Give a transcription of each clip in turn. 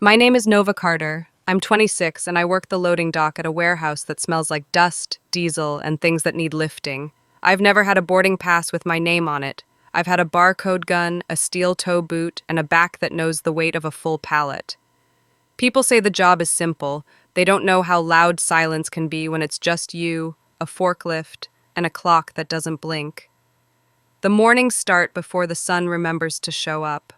My name is Nova Carter. I'm 26 and I work the loading dock at a warehouse that smells like dust, diesel, and things that need lifting. I've never had a boarding pass with my name on it. I've had a barcode gun, a steel toe boot, and a back that knows the weight of a full pallet. People say the job is simple. They don't know how loud silence can be when it's just you, a forklift, and a clock that doesn't blink. The mornings start before the sun remembers to show up.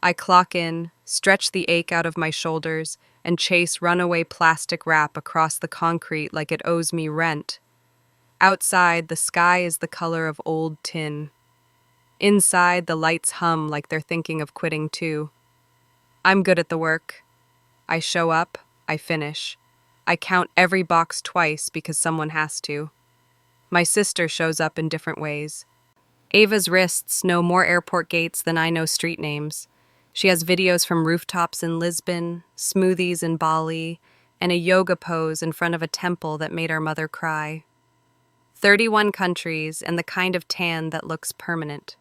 I clock in, stretch the ache out of my shoulders, and chase runaway plastic wrap across the concrete like it owes me rent. Outside, the sky is the color of old tin. Inside, the lights hum like they're thinking of quitting too. I'm good at the work. I show up, I finish. I count every box twice because someone has to. My sister shows up in different ways. Ava's wrists know more airport gates than I know street names. She has videos from rooftops in Lisbon, smoothies in Bali, and a yoga pose in front of a temple that made our mother cry. 31 countries and the kind of tan that looks permanent.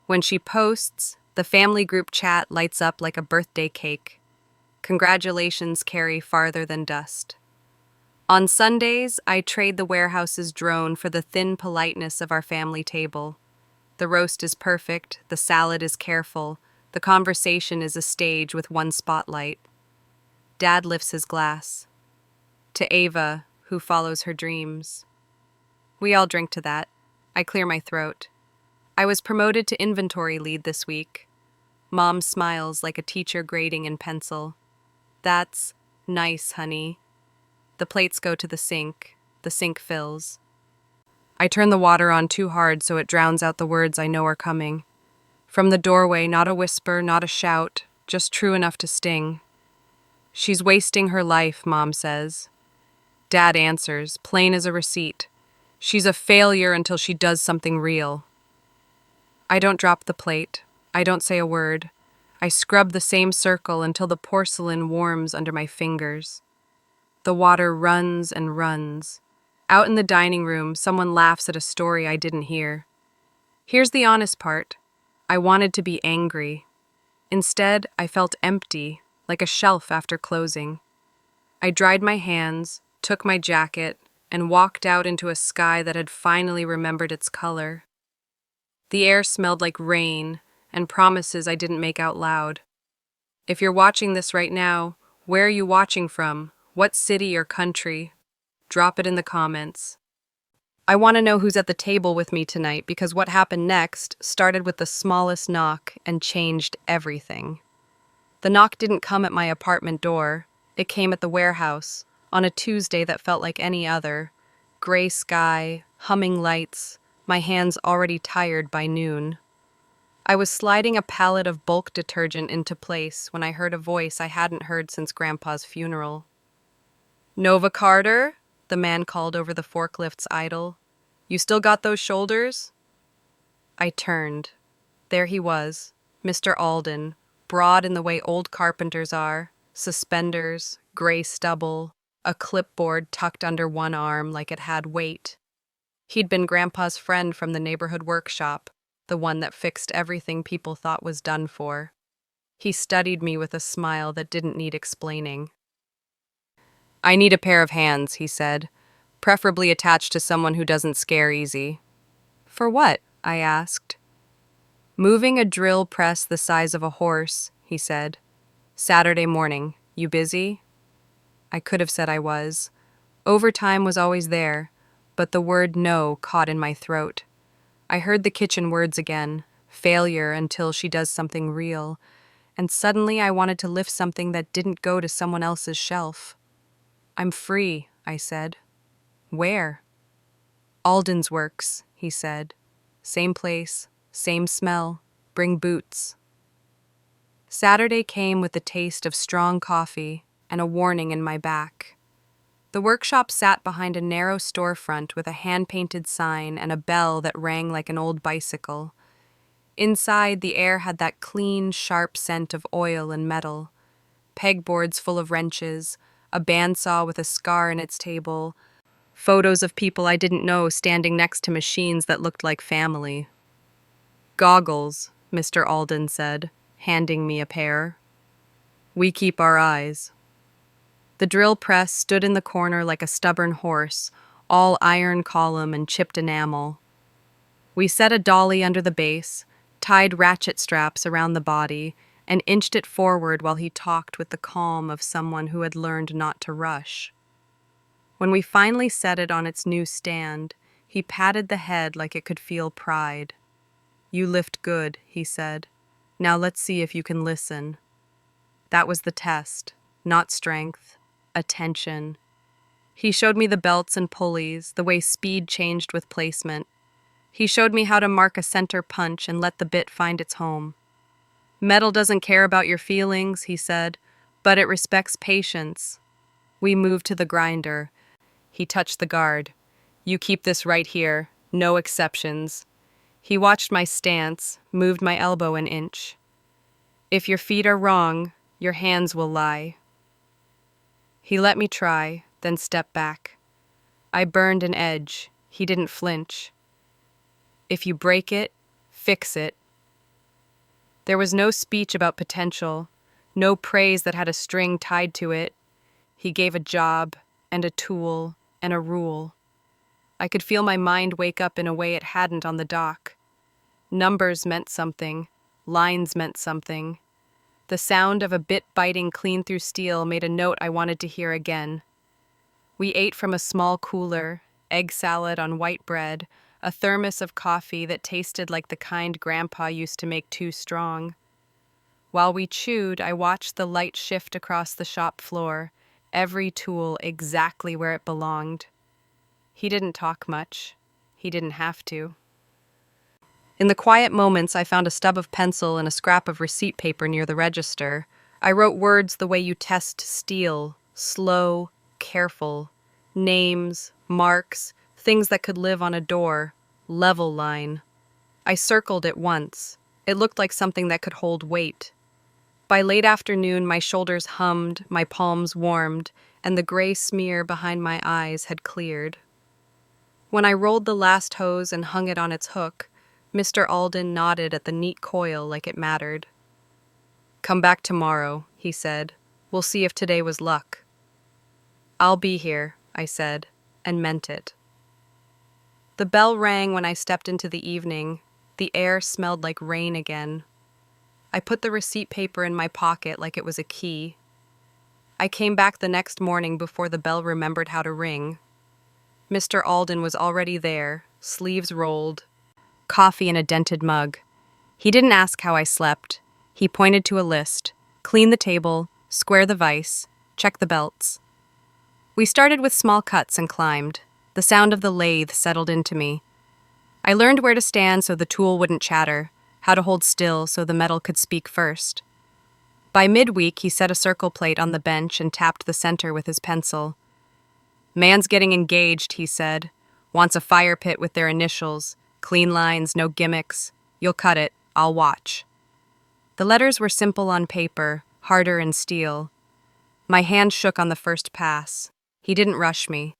When she posts, the family group chat lights up like a birthday cake. Congratulations carry farther than dust. On Sundays, I trade the warehouse's drone for the thin politeness of our family table. The roast is perfect, the salad is careful, the conversation is a stage with one spotlight. Dad lifts his glass. To Ava, who follows her dreams. We all drink to that. I clear my throat. I was promoted to inventory lead this week. Mom smiles like a teacher grading in pencil. That's nice, honey. The plates go to the sink. The sink fills. I turn the water on too hard so it drowns out the words I know are coming. From the doorway, not a whisper, not a shout, just true enough to sting. She's wasting her life, Mom says. Dad answers, plain as a receipt. She's a failure until she does something real. I don't drop the plate. I don't say a word. I scrub the same circle until the porcelain warms under my fingers. The water runs and runs. Out in the dining room, someone laughs at a story I didn't hear. Here's the honest part. I wanted to be angry. Instead, I felt empty, like a shelf after closing. I dried my hands, took my jacket, and walked out into a sky that had finally remembered its color. The air smelled like rain and promises I didn't make out loud. If you're watching this right now, where are you watching from? What city or country? Drop it in the comments. I want to know who's at the table with me tonight because what happened next started with the smallest knock and changed everything. The knock didn't come at my apartment door. It came at the warehouse, on a Tuesday that felt like any other. Gray sky, humming lights, my hands already tired by noon. I was sliding a pallet of bulk detergent into place when I heard a voice I hadn't heard since Grandpa's funeral. "Nova Carter?" the man called over the forklift's idle. "You still got those shoulders?" I turned. There he was, Mr. Alden, broad in the way old carpenters are, suspenders, gray stubble, a clipboard tucked under one arm like it had weight. He'd been Grandpa's friend from the neighborhood workshop, the one that fixed everything people thought was done for. He studied me with a smile that didn't need explaining. "I need a pair of hands," he said, "preferably attached to someone who doesn't scare easy." "For what?" I asked. "Moving a drill press the size of a horse," he said. "Saturday morning. You busy?" I could have said I was. Overtime was always there, but the word no caught in my throat. I heard the kitchen words again, failure until she does something real, and suddenly I wanted to lift something that didn't go to someone else's shelf. "I'm free," I said. "Where?" "Alden's Works," he said. "Same place, same smell. Bring boots." Saturday came with the taste of strong coffee and a warning in my back. The workshop sat behind a narrow storefront with a hand-painted sign and a bell that rang like an old bicycle. Inside, the air had that clean, sharp scent of oil and metal. Pegboards full of wrenches, a bandsaw with a scar in its table, photos of people I didn't know standing next to machines that looked like family. "Goggles," Mr. Alden said, handing me a pair. We keep our eyes. The drill press stood in the corner like a stubborn horse, all iron column and chipped enamel. We set a dolly under the base, tied ratchet straps around the body, and inched it forward while he talked with the calm of someone who had learned not to rush. When we finally set it on its new stand, he patted the head like it could feel pride. "You lift good," he said. "Now let's see if you can listen." That was the test, not strength, attention. He showed me the belts and pulleys, the way speed changed with placement. He showed me how to mark a center punch and let the bit find its home. "Metal doesn't care about your feelings," he said, "but it respects patience." We moved to the grinder. He touched the guard. "You keep this right here, no exceptions." He watched my stance, moved my elbow an inch. "If your feet are wrong, your hands will lie." He let me try, then stepped back. I burned an edge. He didn't flinch. "If you break it, fix it." There was no speech about potential, no praise that had a string tied to it. He gave a job, and a tool, and a rule. I could feel my mind wake up in a way it hadn't on the dock. Numbers meant something. Lines meant something. The sound of a bit biting clean through steel made a note I wanted to hear again. We ate from a small cooler, egg salad on white bread, a thermos of coffee that tasted like the kind Grandpa used to make too strong. While we chewed, I watched the light shift across the shop floor, every tool exactly where it belonged. He didn't talk much. He didn't have to. In the quiet moments, I found a stub of pencil and a scrap of receipt paper near the register. I wrote words the way you test steel, slow, careful. Names, marks, things that could live on a door, level line. I circled it once. It looked like something that could hold weight. By late afternoon, my shoulders hummed, my palms warmed, and the gray smear behind my eyes had cleared. When I rolled the last hose and hung it on its hook, Mr. Alden nodded at the neat coil like it mattered. "Come back tomorrow," he said. "We'll see if today was luck." "I'll be here," I said, and meant it. The bell rang when I stepped into the evening. The air smelled like rain again. I put the receipt paper in my pocket like it was a key. I came back the next morning before the bell remembered how to ring. Mr. Alden was already there, sleeves rolled, coffee in a dented mug. He didn't ask how I slept. He pointed to a list. Clean the table, square the vise, check the belts. We started with small cuts and climbed. The sound of the lathe settled into me. I learned where to stand so the tool wouldn't chatter, how to hold still so the metal could speak first. By midweek, he set a circle plate on the bench and tapped the center with his pencil. "Man's getting engaged," he said. "Wants a fire pit with their initials. Clean lines, no gimmicks. You'll cut it. I'll watch." The letters were simple on paper, harder in steel. My hand shook on the first pass. He didn't rush me.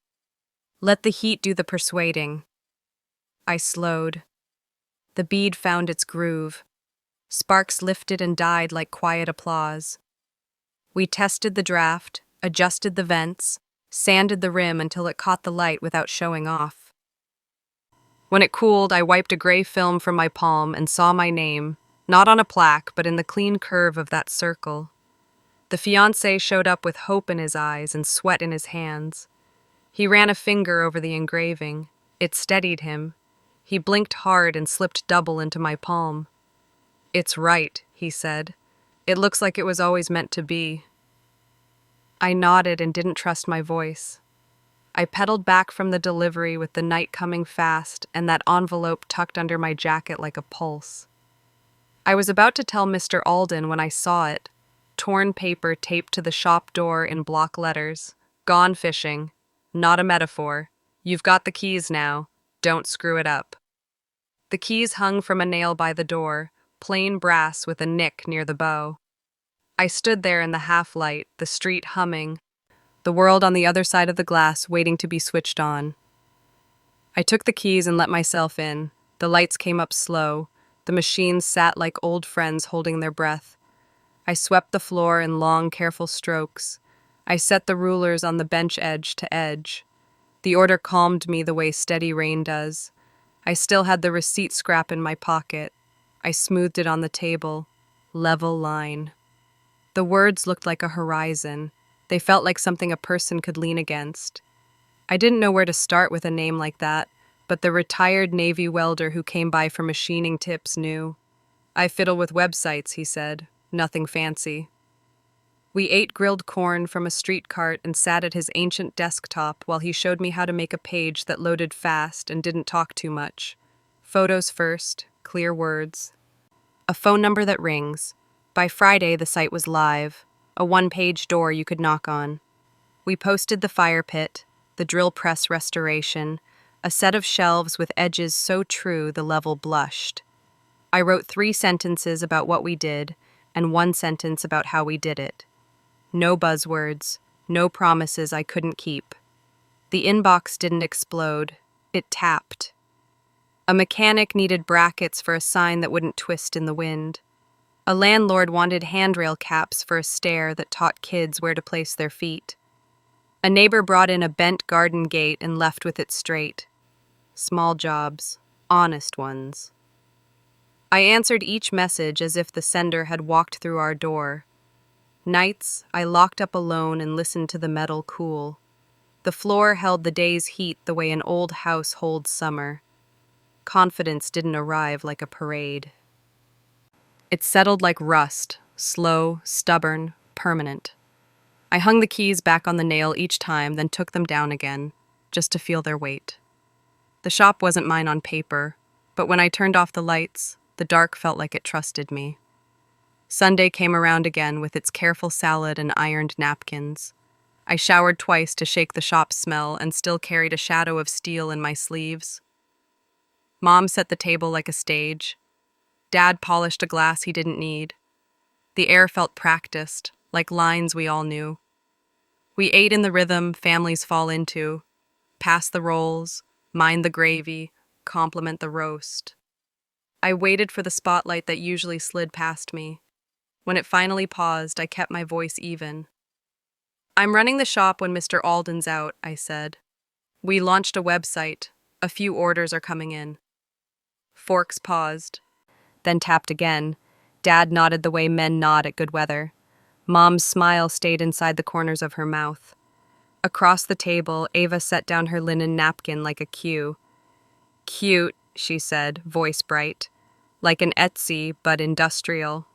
Let the heat do the persuading. I slowed. The bead found its groove. Sparks lifted and died like quiet applause. We tested the draft, adjusted the vents, sanded the rim until it caught the light without showing off. When it cooled, I wiped a gray film from my palm and saw my name, not on a plaque, but in the clean curve of that circle. The fiancé showed up with hope in his eyes and sweat in his hands. He ran a finger over the engraving. It steadied him. He blinked hard and slipped double into my palm. "It's right," he said. "It looks like it was always meant to be." I nodded and didn't trust my voice. I pedaled back from the delivery with the night coming fast and that envelope tucked under my jacket like a pulse. I was about to tell Mr. Alden when I saw it, torn paper taped to the shop door in block letters. "Gone fishing. Not a metaphor. You've got the keys now. Don't screw it up." The keys hung from a nail by the door, plain brass with a nick near the bow. I stood there in the half-light, the street humming, the world on the other side of the glass waiting to be switched on. I took the keys and let myself in. The lights came up slow. The machines sat like old friends holding their breath. I swept the floor in long, careful strokes. I set the rulers on the bench edge to edge. The order calmed me the way steady rain does. I still had the receipt scrap in my pocket. I smoothed it on the table. Level line. The words looked like a horizon. They felt like something a person could lean against. I didn't know where to start with a name like that, but the retired Navy welder who came by for machining tips knew. I fiddle with websites, he said. Nothing fancy. We ate grilled corn from a street cart and sat at his ancient desktop while he showed me how to make a page that loaded fast and didn't talk too much. Photos first, clear words. A phone number that rings. By Friday, the site was live, a one-page door you could knock on. We posted the fire pit, the drill press restoration, a set of shelves with edges so true the level blushed. I wrote 3 sentences about what we did and 1 sentence about how we did it. No buzzwords, no promises I couldn't keep. The inbox didn't explode, it tapped. A mechanic needed brackets for a sign that wouldn't twist in the wind. A landlord wanted handrail caps for a stair that taught kids where to place their feet. A neighbor brought in a bent garden gate and left with it straight. Small jobs, honest ones. I answered each message as if the sender had walked through our door. Nights, I locked up alone and listened to the metal cool. The floor held the day's heat the way an old house holds summer. Confidence didn't arrive like a parade. It settled like rust, slow, stubborn, permanent. I hung the keys back on the nail each time, then took them down again, just to feel their weight. The shop wasn't mine on paper, but when I turned off the lights, the dark felt like it trusted me. Sunday came around again with its careful salad and ironed napkins. I showered twice to shake the shop smell and still carried a shadow of steel in my sleeves. Mom set the table like a stage. Dad polished a glass he didn't need. The air felt practiced, like lines we all knew. We ate in the rhythm families fall into. Pass the rolls, mind the gravy, compliment the roast. I waited for the spotlight that usually slid past me. When it finally paused, I kept my voice even. I'm running the shop when Mr. Alden's out, I said. We launched a website. A few orders are coming in. Forks paused, then tapped again. Dad nodded the way men nod at good weather. Mom's smile stayed inside the corners of her mouth. Across the table, Ava set down her linen napkin like a cue. Cute, she said, voice bright. Like an Etsy, but industrial.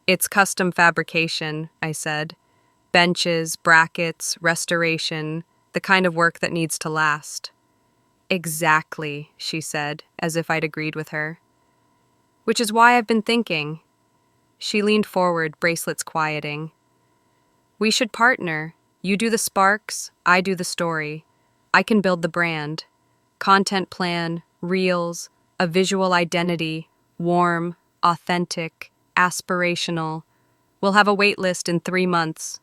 It's custom fabrication, I said. Benches, brackets, restoration, the kind of work that needs to last. Exactly, she said, as if I'd agreed with her. Which is why I've been thinking. She leaned forward, bracelets quieting. We should partner. You do the sparks, I do the story. I can build the brand. Content plan, reels, a visual identity, warm, authentic, aspirational. We'll have a wait list in 3 months.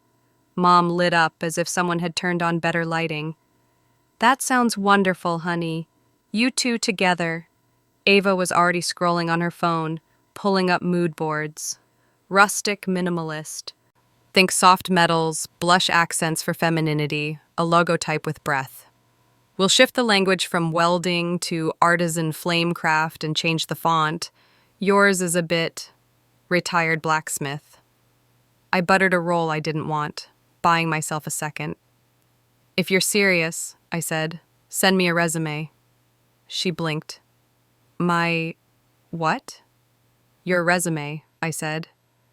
Mom lit up as if someone had turned on better lighting. That sounds wonderful, honey. You two together. Ava was already scrolling on her phone, pulling up mood boards. Rustic minimalist. Think soft metals, blush accents for femininity, a logotype with breath. We'll shift the language from welding to artisan flamecraft and change the font. Yours is a bit retired blacksmith. I buttered a roll I didn't want, buying myself a second. If you're serious, I said, send me a resume. She blinked. My what? Your resume, I said.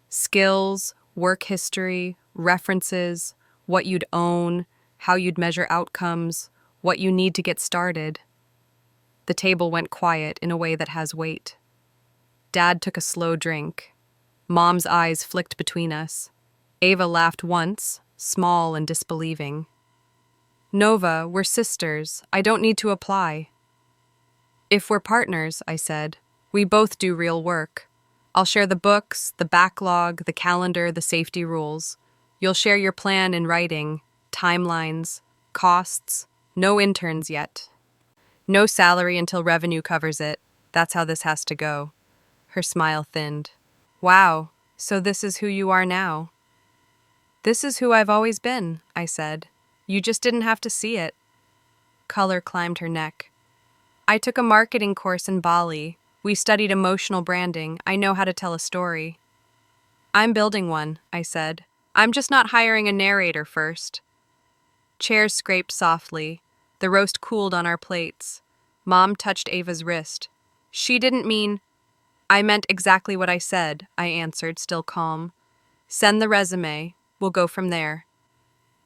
Skills, work history, references, what you'd own, how you'd measure outcomes, what you need to get started. The table went quiet in a way that has weight. Dad took a slow drink. Mom's eyes flicked between us. Ava laughed once, small and disbelieving. Nova, we're sisters. I don't need to apply. If we're partners, I said, we both do real work. I'll share the books, the backlog, the calendar, the safety rules. You'll share your plan in writing, timelines, costs, no interns yet. No salary until revenue covers it. That's how this has to go. Her smile thinned. Wow, So this is who you are now. This is who I've always been, I said. You just didn't have to see it. Color climbed her neck. I took a marketing course in Bali. We studied emotional branding. I know how to tell a story. I'm building one, I said. I'm just not hiring a narrator first. Chairs scraped softly. The roast cooled on our plates. Mom touched Ava's wrist. She didn't mean. I meant exactly what I said, I answered, still calm. Send the resume. We'll go from there.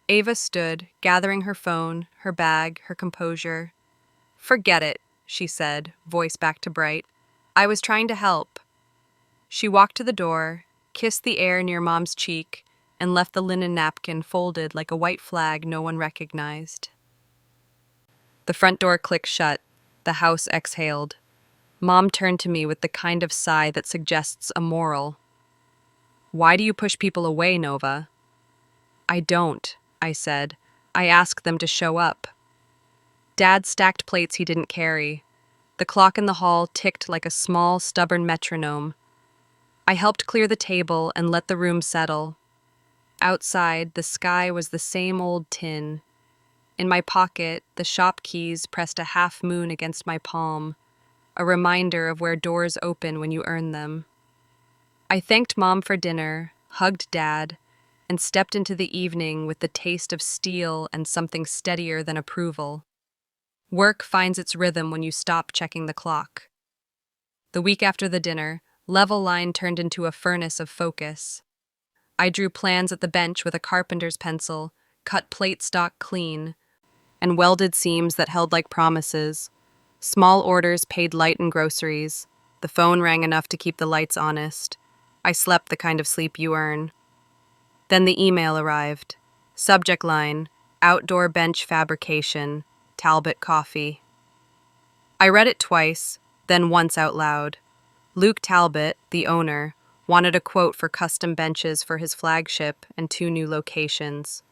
Ava stood, gathering her phone, her bag, her composure. Forget it, she said, voice back to bright. I was trying to help. She walked to the door, kissed the air near Mom's cheek, and left the linen napkin folded like a white flag no one recognized. The front door clicked shut. The house exhaled. Mom turned to me with the kind of sigh that suggests a moral. Why do you push people away, Nova? I don't, I said. I ask them to show up. Dad stacked plates he didn't carry. The clock in the hall ticked like a small, stubborn metronome. I helped clear the table and let the room settle. Outside, the sky was the same old tin. In my pocket, the shop keys pressed a half moon against my palm, a reminder of where doors open when you earn them. I thanked Mom for dinner, hugged Dad, and stepped into the evening with the taste of steel and something steadier than approval. Work finds its rhythm when you stop checking the clock. The week after the dinner, Level Line turned into a furnace of focus. I drew plans at the bench with a carpenter's pencil, cut plate stock clean, and welded seams that held like promises. Small orders paid light in groceries. The phone rang enough to keep the lights honest. I slept the kind of sleep you earn. Then the email arrived. Subject line, outdoor bench fabrication, Talbot Coffee. I read it twice, then once out loud. Luke Talbot, the owner, wanted a quote for custom benches for his flagship and 2 new locations.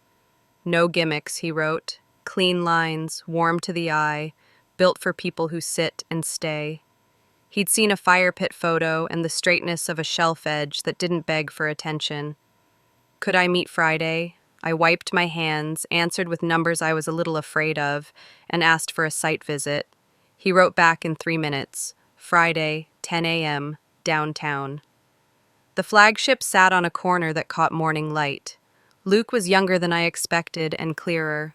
No gimmicks, he wrote. Clean lines, warm to the eye, built for people who sit and stay. He'd seen a fire pit photo and the straightness of a shelf edge that didn't beg for attention. Could I meet Friday? I wiped my hands, answered with numbers I was a little afraid of, and asked for a site visit. He wrote back in 3 minutes. Friday, 10 a.m., downtown. The flagship sat on a corner that caught morning light. Luke was younger than I expected and clearer.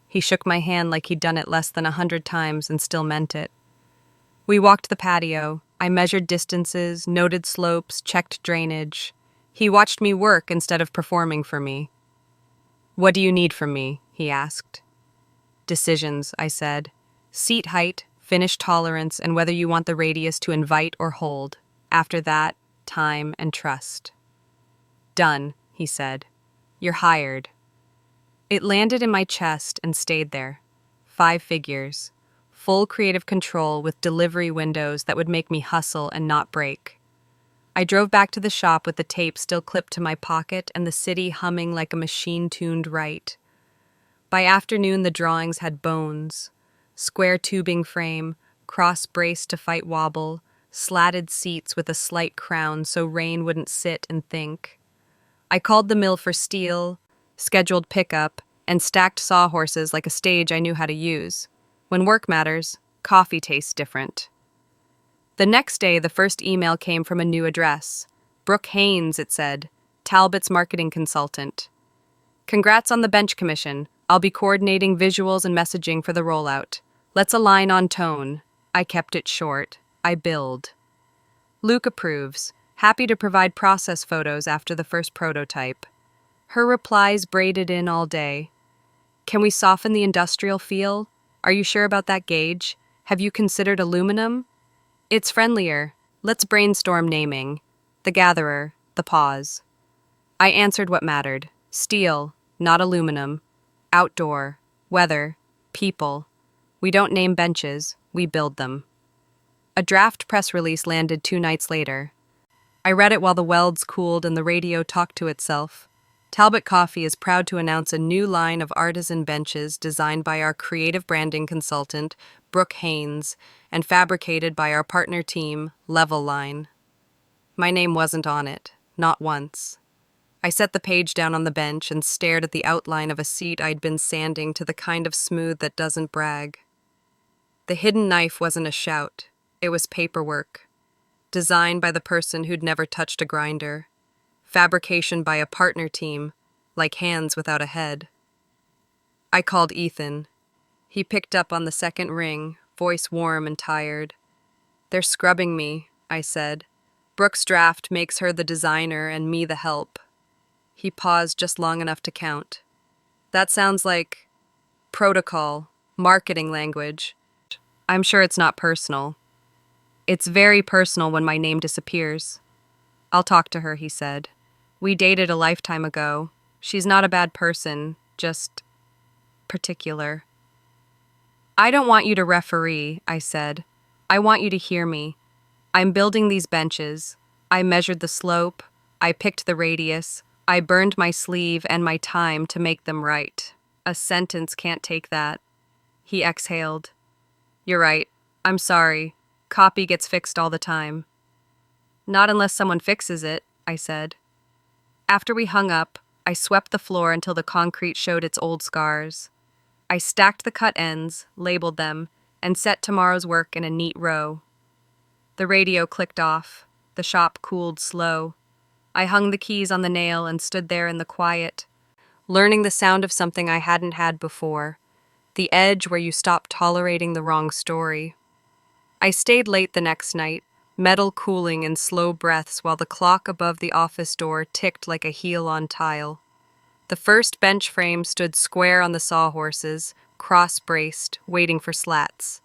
He shook my hand like he'd done it less than 100 times and still meant it. We walked the patio. I measured distances, noted slopes, checked drainage. He watched me work instead of performing for me. What do you need from me? He asked. Decisions, I said. Seat height, finish tolerance, and whether you want the radius to invite or hold. After that, time and trust. Done, he said. You're hired. It landed in my chest and stayed there. 5 figures. Full creative control with delivery windows that would make me hustle and not break. I drove back to the shop with the tape still clipped to my pocket and the city humming like a machine tuned right. By afternoon, the drawings had bones. Square tubing frame, cross brace to fight wobble, slatted seats with a slight crown so rain wouldn't sit and think. I called the mill for steel, scheduled pickup, and stacked sawhorses like a stage I knew how to use. When work matters, coffee tastes different. The next day, the first email came from a new address. Brooke Haynes, it said, Talbot's marketing consultant. Congrats on the bench commission. I'll be coordinating visuals and messaging for the rollout. Let's align on tone. I kept it short. I billed. Luke approves, happy to provide process photos after the first prototype. Her replies braided in all day. Can we soften the industrial feel? Are you sure about that gauge? Have you considered aluminum? It's friendlier. Let's brainstorm naming. The gatherer, the pause. I answered what mattered. Steel, not aluminum. Outdoor, weather, people. We don't name benches, we build them. A draft press release landed 2 nights later. I read it while the welds cooled and the radio talked to itself. Talbot Coffee is proud to announce a new line of artisan benches designed by our creative branding consultant, Brooke Haynes, and fabricated by our partner team, Level Line. My name wasn't on it. not once. I set the page down on the bench and stared at the outline of a seat I'd been sanding to the kind of smooth that doesn't brag. The hidden knife wasn't a shout. It was paperwork. Designed by the person who'd never touched a grinder. Fabrication by a partner team, like hands without a head. I called Ethan. He picked up on the second ring, voice warm and tired. "They're scrubbing me," I said. "Brooke's draft makes her the designer and me the help." He paused just long enough to count. "That sounds like protocol, marketing language. I'm sure it's not personal." "It's very personal when my name disappears." "I'll talk to her," he said. "We dated a lifetime ago. She's not a bad person, just particular." "I don't want you to referee," I said. "I want you to hear me. I'm building these benches. I measured the slope. I picked the radius. I burned my sleeve and my time to make them right. A sentence can't take that." He exhaled. "You're right. I'm sorry. Copy gets fixed all the time." "Not unless someone fixes it," I said. After we hung up, I swept the floor until the concrete showed its old scars. I stacked the cut ends, labeled them, and set tomorrow's work in a neat row. The radio clicked off. The shop cooled slow. I hung the keys on the nail and stood there in the quiet, learning the sound of something I hadn't had before, the edge where you stop tolerating the wrong story. I stayed late the next night, metal cooling in slow breaths while the clock above the office door ticked like a heel on tile. The first bench frame stood square on the sawhorses, cross-braced, waiting for slats.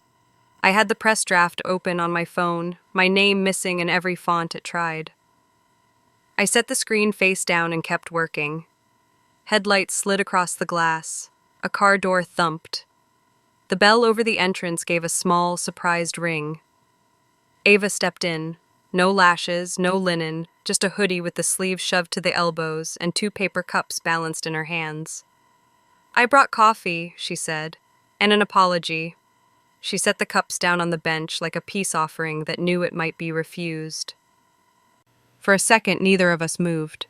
I had the press draft open on my phone, my name missing in every font it tried. I set the screen face down and kept working. Headlights slid across the glass. A car door thumped. The bell over the entrance gave a small, surprised ring. Ava stepped in. No lashes, no linen, just a hoodie with the sleeves shoved to the elbows and 2 paper cups balanced in her hands. "I brought coffee," she said, "and an apology." She set the cups down on the bench like a peace offering that knew it might be refused. For a second, neither of us moved.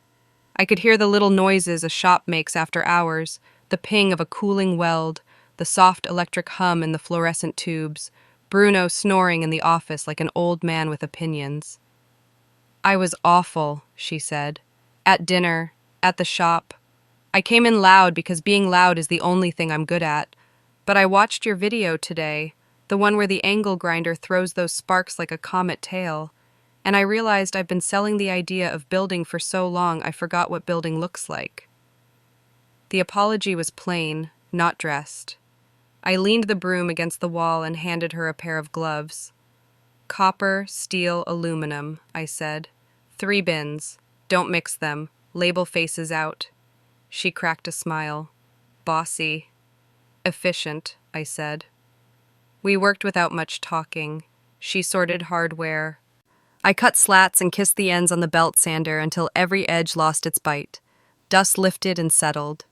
I could hear the little noises a shop makes after hours, the ping of a cooling weld, the soft electric hum in the fluorescent tubes, Bruno snoring in the office like an old man with opinions. "I was awful," she said. "At dinner, at the shop. I came in loud because being loud is the only thing I'm good at. But I watched your video today, the one where the angle grinder throws those sparks like a comet tail, and I realized I've been selling the idea of building for so long I forgot what building looks like." The apology was plain, not dressed. I leaned the broom against the wall and handed her a pair of gloves. "Copper, steel, aluminum," I said. 3 bins. Don't mix them. Label faces out." She cracked a smile. "Bossy." "Efficient," I said. We worked without much talking. She sorted hardware. I cut slats and kissed the ends on the belt sander until every edge lost its bite. Dust lifted and settled.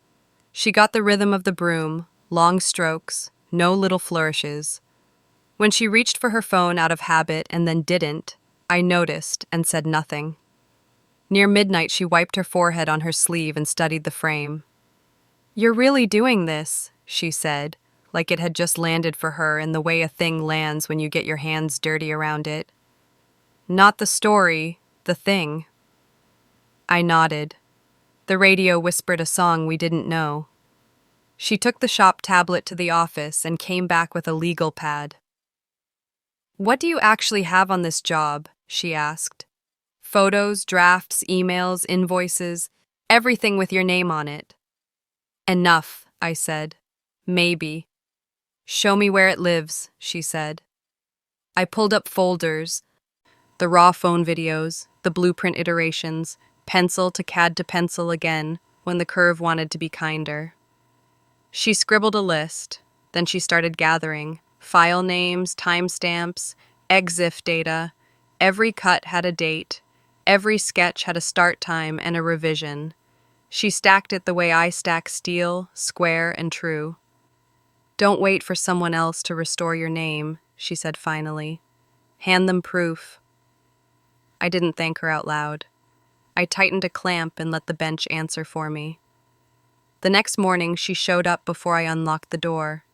She got the rhythm of the broom, long strokes, no little flourishes. When she reached for her phone out of habit and then didn't, I noticed and said nothing. Near midnight, she wiped her forehead on her sleeve and studied the frame. "You're really doing this," she said, like it had just landed for her in the way a thing lands when you get your hands dirty around it. "Not the story, the thing." I nodded. The radio whispered a song we didn't know. She took the shop tablet to the office and came back with a legal pad. "What do you actually have on this job?" she asked. "Photos, drafts, emails, invoices, everything with your name on it." "Enough," I said. "Maybe." "Show me where it lives," she said. I pulled up folders, the raw phone videos, the blueprint iterations, pencil to CAD to pencil again, when the curve wanted to be kinder. She scribbled a list, then she started gathering file names, timestamps, EXIF data. Every cut had a date. Every sketch had a start time and a revision. She stacked it the way I stack steel, square, and true. "Don't wait for someone else to restore your name," she said finally. "Hand them proof." I didn't thank her out loud. I tightened a clamp and let the bench answer for me. The next morning, she showed up before I unlocked the door.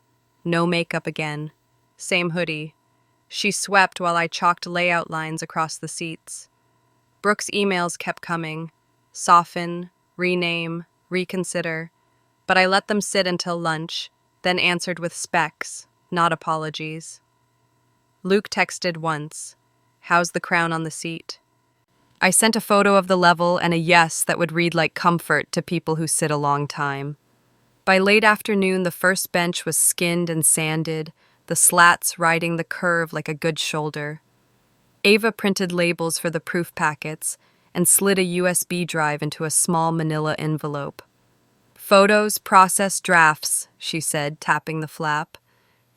No makeup again. Same hoodie. She swept while I chalked layout lines across the seats. Brooke's emails kept coming. Soften, rename, reconsider. But I let them sit until lunch, then answered with specs, not apologies. Luke texted once. How's the crown on the seat? I sent a photo of the level and a yes that would read like comfort to people who sit a long time. By late afternoon, the first bench was skinned and sanded, the slats riding the curve like a good shoulder. Ava printed labels for the proof packets and slid a USB drive into a small manila envelope. Photos, process, drafts, she said, tapping the flap.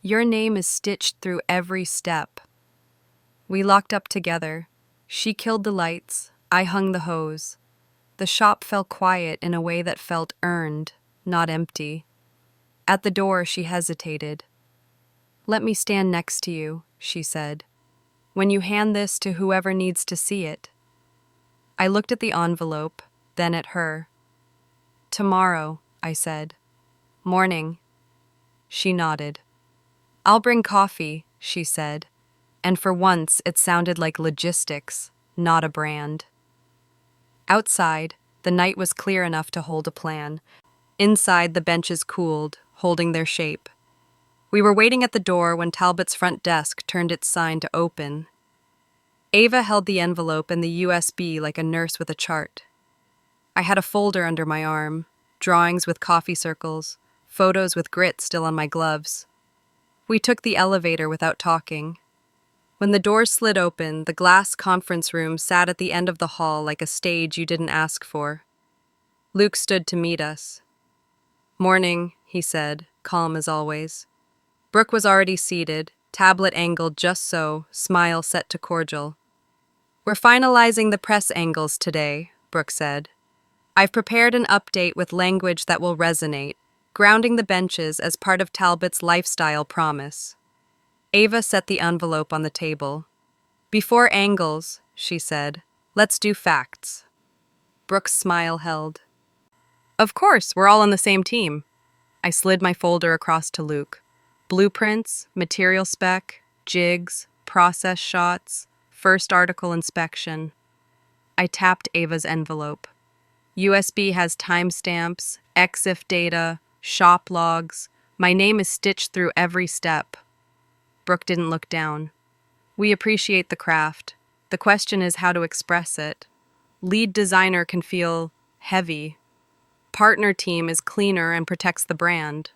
Your name is stitched through every step. We locked up together. She killed the lights, I hung the hose. The shop fell quiet in a way that felt earned, not empty. At the door, she hesitated. Let me stand next to you, she said. When you hand this to whoever needs to see it. I looked at the envelope, then at her. Tomorrow, I said. Morning. She nodded. I'll bring coffee, she said. And for once, it sounded like logistics, not a brand. Outside, the night was clear enough to hold a plan. Inside, the benches cooled, holding their shape. We were waiting at the door when Talbot's front desk turned its sign to open. Ava held the envelope and the USB like a nurse with a chart. I had a folder under my arm, drawings with coffee circles, photos with grit still on my gloves. We took the elevator without talking. When the doors slid open, the glass conference room sat at the end of the hall like a stage you didn't ask for. Luke stood to meet us. Morning, he said, calm as always. Brooke was already seated, tablet angled just so, smile set to cordial. We're finalizing the press angles today, Brooke said. I've prepared an update with language that will resonate, grounding the benches as part of Talbot's lifestyle promise. Ava set the envelope on the table. Before angles, she said, let's do facts. Brooke's smile held. Of course, we're all on the same team. I slid my folder across to Luke. Blueprints, material spec, jigs, process shots, first article inspection. I tapped Ava's envelope. USB has timestamps, EXIF data, shop logs. My name is stitched through every step. Brooke didn't look down. We appreciate the craft. The question is how to express it. Lead designer can feel heavy. Partner team is cleaner and protects the brand.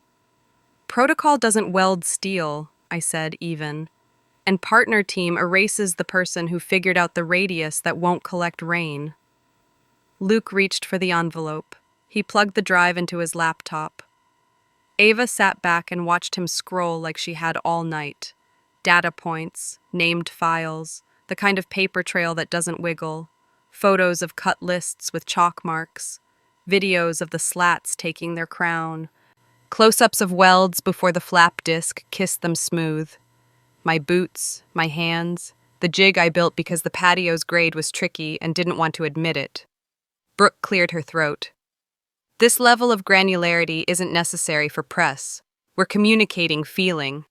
Protocol doesn't weld steel, I said, even. And partner team erases the person who figured out the radius that won't collect rain. Luke reached for the envelope. He plugged the drive into his laptop. Ava sat back and watched him scroll like she had all night. Data points, named files, the kind of paper trail that doesn't wiggle, photos of cut lists with chalk marks, videos of the slats taking their crown, close-ups of welds before the flap disc kissed them smooth. My boots, my hands, the jig I built because the patio's grade was tricky and didn't want to admit it. Brooke cleared her throat. This level of granularity isn't necessary for press. We're communicating feeling.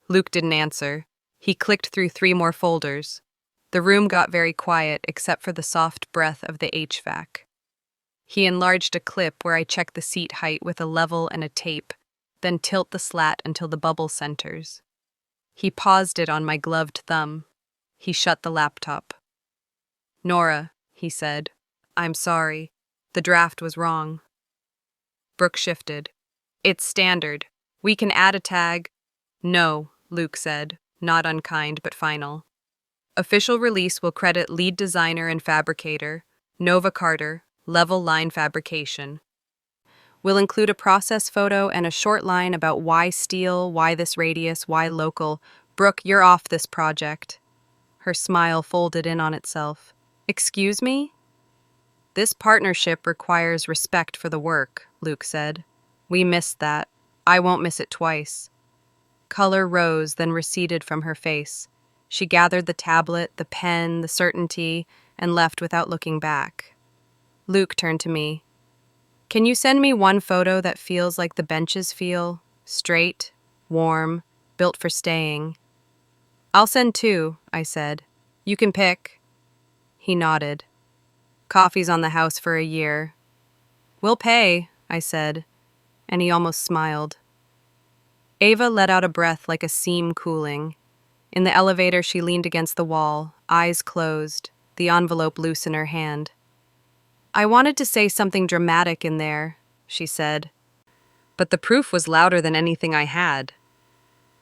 Luke didn't answer. He clicked through 3 more folders. The room got very quiet except for the soft breath of the HVAC. He enlarged a clip where I checked the seat height with a level and a tape, then tilt the slat until the bubble centers. He paused it on my gloved thumb. He shut the laptop. Nora, he said, I'm sorry. The draft was wrong. Brooke shifted. It's standard. We can add a tag. No, Luke said, not unkind but final. Official release will credit lead designer and fabricator, Nova Carter, level line fabrication. We'll include a process photo and a short line about why steel, why this radius, why local. Brooke, you're off this project. Her smile folded in on itself. Excuse me? This partnership requires respect for the work, Luke said. We missed that. I won't miss it twice. Color rose, then receded from her face. She gathered the tablet, the pen, the certainty, and left without looking back. Luke turned to me. Can you send me one photo that feels like the benches feel? Straight, warm, built for staying. I'll send two, I said. You can pick. He nodded. Coffee's on the house for a year. We'll pay, I said, and he almost smiled. Ava let out a breath like a seam cooling. In the elevator, she leaned against the wall, eyes closed, the envelope loose in her hand. I wanted to say something dramatic in there, she said. But the proof was louder than anything I had.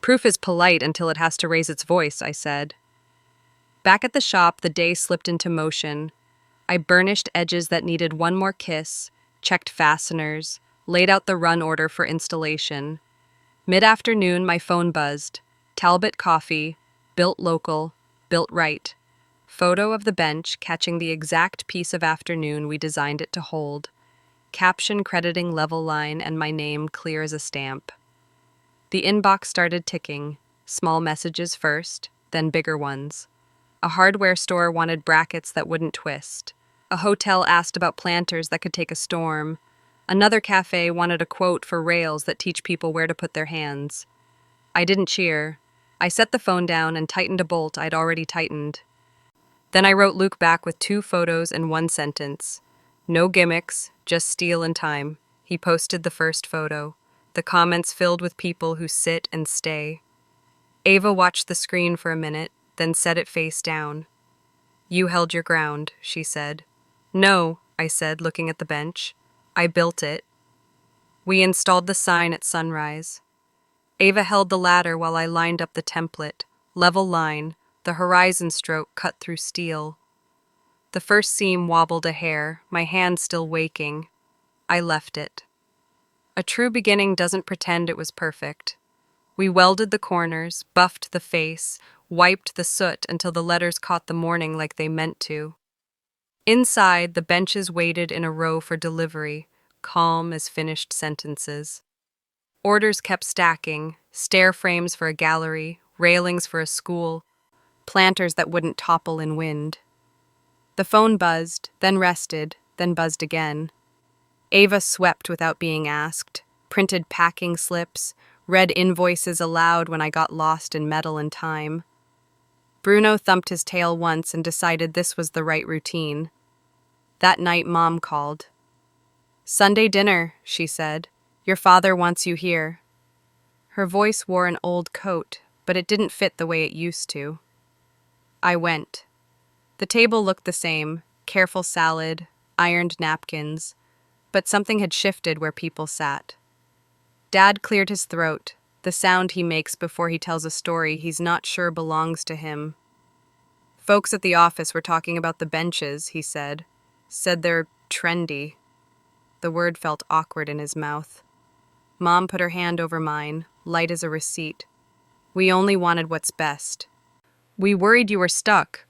Proof is polite until it has to raise its voice, I said. Back at the shop, the day slipped into motion. I burnished edges that needed one more kiss, checked fasteners, laid out the run order for installation. Mid-afternoon, my phone buzzed. Talbot Coffee, built local, built right. Photo of the bench catching the exact piece of afternoon we designed it to hold. Caption crediting level line and my name clear as a stamp. The inbox started ticking, small messages first, then bigger ones. A hardware store wanted brackets that wouldn't twist. A hotel asked about planters that could take a storm. Another cafe wanted a quote for rails that teach people where to put their hands. I didn't cheer. I set the phone down and tightened a bolt I'd already tightened. Then I wrote Luke back with 2 photos and 1 sentence. No gimmicks, just steel and time. He posted the first photo. The comments filled with people who sit and stay. Ava watched the screen for a minute, then set it face down. You held your ground, she said. No, I said, looking at the bench. I built it. We installed the sign at sunrise. Ava held the ladder while I lined up the template. Level line, the horizon stroke cut through steel. The first seam wobbled a hair, my hand still waking. I left it. A true beginning doesn't pretend it was perfect. We welded the corners, buffed the face, wiped the soot until the letters caught the morning like they meant to. Inside, the benches waited in a row for delivery, calm as finished sentences. Orders kept stacking, stair frames for a gallery, railings for a school, planters that wouldn't topple in wind. The phone buzzed, then rested, then buzzed again. Ava swept without being asked, printed packing slips, read invoices aloud when I got lost in metal and time. Bruno thumped his tail once and decided this was the right routine. That night, Mom called. Sunday dinner, she said. Your father wants you here. Her voice wore an old coat, but it didn't fit the way it used to. I went. The table looked the same, careful salad, ironed napkins, but something had shifted where people sat. Dad cleared his throat, the sound he makes before he tells a story he's not sure belongs to him. Folks at the office were talking about the benches, he said. Said they're trendy. The word felt awkward in his mouth. Mom put her hand over mine, light as a receipt. We only wanted what's best. We worried you were stuck.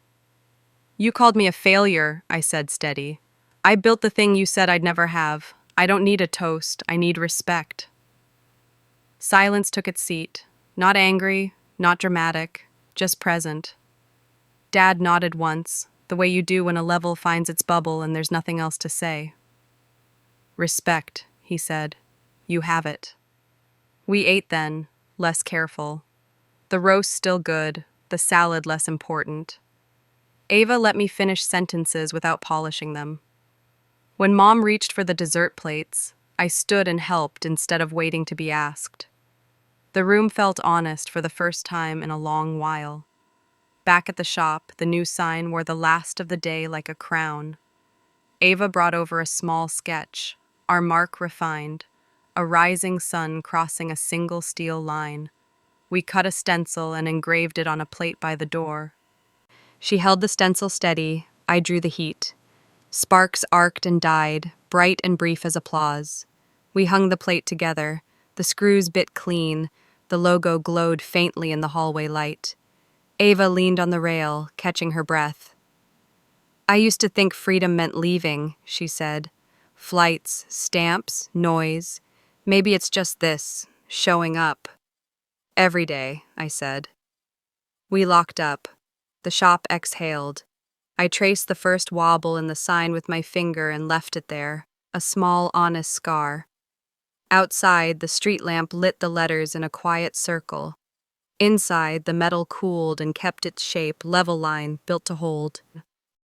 You called me a failure, I said steady. I built the thing you said I'd never have. I don't need a toast. I need respect. Silence took its seat. Not angry, not dramatic, just present. Dad nodded once, the way you do when a level finds its bubble and there's nothing else to say. Respect, he said. You have it. We ate then, less careful. The roast still good, the salad less important. Ava let me finish sentences without polishing them. When Mom reached for the dessert plates, I stood and helped instead of waiting to be asked. The room felt honest for the first time in a long while. Back at the shop, the new sign wore the last of the day like a crown. Ava brought over a small sketch, our mark refined, a rising sun crossing a single steel line. We cut a stencil and engraved it on a plate by the door. She held the stencil steady, I drew the heat. Sparks arced and died, bright and brief as applause. We hung the plate together, the screws bit clean, the logo glowed faintly in the hallway light. Ava leaned on the rail, catching her breath. I used to think freedom meant leaving, she said. Flights, stamps, noise. Maybe it's just this, showing up. Every day, I said. We locked up. The shop exhaled. I traced the first wobble in the sign with my finger and left it there, a small, honest scar. Outside, the street lamp lit the letters in a quiet circle. Inside, the metal cooled and kept its shape, level line, built to hold.